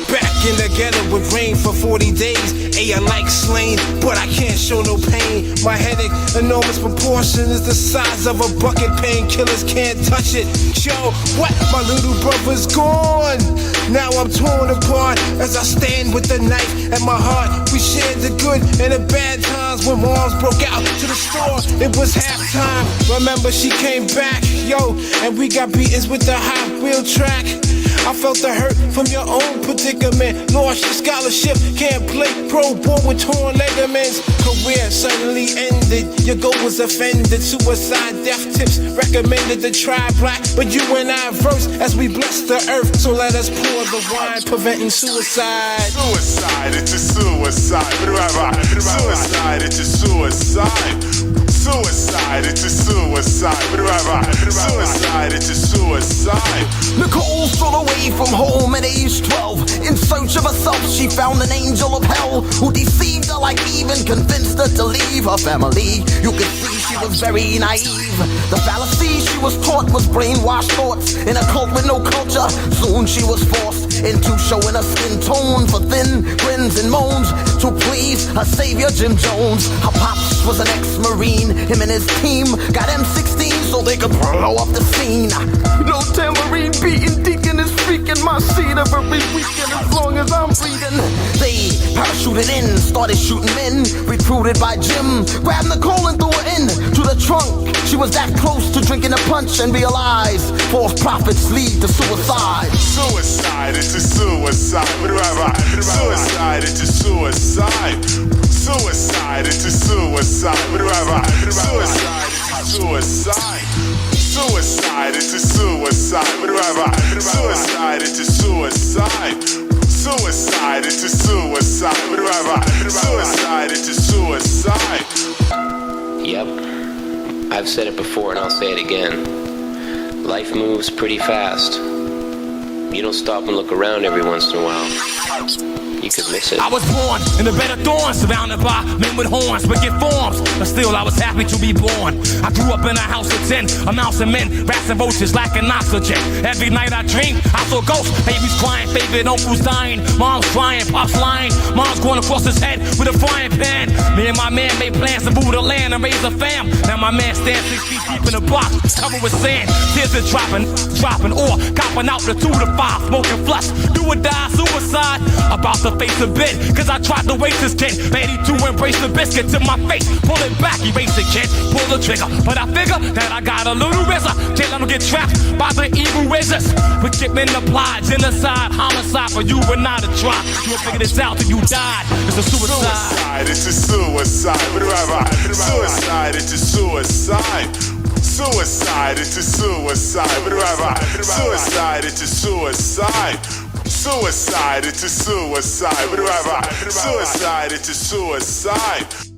Back in the ghetto with rain for 40 days. I like slain, but I can't show no pain. My headache, enormous proportion, is the size of a bucket. Painkillers can't touch it. Yo, what? My little brother's gone. Now I'm torn apart as I stand with the knife at my heart. We shared the good and the bad times when moms broke out to the store. It was halftime. Remember, she came back, yo, and we got beatings with the high wheel track. I felt the hurt from your own predicament. Lost your scholarship, can't play pro ball with torn ligaments. Career suddenly ended, your goal was offended. Suicide, death tips recommended to try black, but you and I verse as we bless the earth. So let us pour the wine, preventing suicide. Suicide, it's a suicide. Suicide, it's a suicide. Suicide, it's a suicide. Suicide, it's a suicide. Nicole stole away from home at age 12. In search of herself, she found an angel of hell who deceived her like Eve and convinced her to leave her family. You could see she was very naive. The fallacy she was taught was brainwashed thoughts in a cult with no culture. Soon she was forced into showing her skin tone for thin grins and moans to please her savior Jim Jones. Her pops was an ex-marine. Him and his team got M16 so they could blow up the scene. No tambourine beating, deacon is freaking my seat every weekend as long as I'm breathing. They parachuted in, started shooting men, recruited by Jim. Grabbed Nicole and threw her in to the trunk. She was that close to drinking a punch and realized false prophets lead to suicide. Suicide, it's a suicide. Suicide, it's a suicide. Suicide, it's a suicide. Suicide, it's a suicide. Suicide, it's a suicide. Suicide, it's a suicide. Suicide, it's a suicide. Suicide, it's a suicide. Yep, I've said it before and I'll say it again. Life moves pretty fast. You don't stop and look around every once in a while. You could miss it. I was born in a bed of thorns, surrounded by men with horns, wicked forms, but still I was happy to be born. I grew up in a house of 10, a mouse and men, rats and roaches lacking oxygen. Every night I dreamed, I saw ghosts, babies crying, favorite uncles dying, mom's crying, pops lying, mom's going across his head with a frying pan. Me and my man made plans to move the land and raise a fam. Now my man stands 6 feet deep in a box, covered with sand, tears are dropping, or copping out the 2 to 5, smoking flush, do or die, suicide. About to face a bit, cause I tried to waste this kid. Ready to embrace the biscuit to my face. Pull it back, erase it, kid. Pull the trigger. But I figure that I got a little razor. Can't let them get trapped by the evil razors. With men applied, genocide, homicide for you and not a try. You'll figure this out till you died. It's a suicide. Suicide, it's a suicide. Suicide, it's a suicide. Suicide, it's a suicide. Suicide, it's a suicide. Suicide, it's a suicide. Suicide, it's a suicide.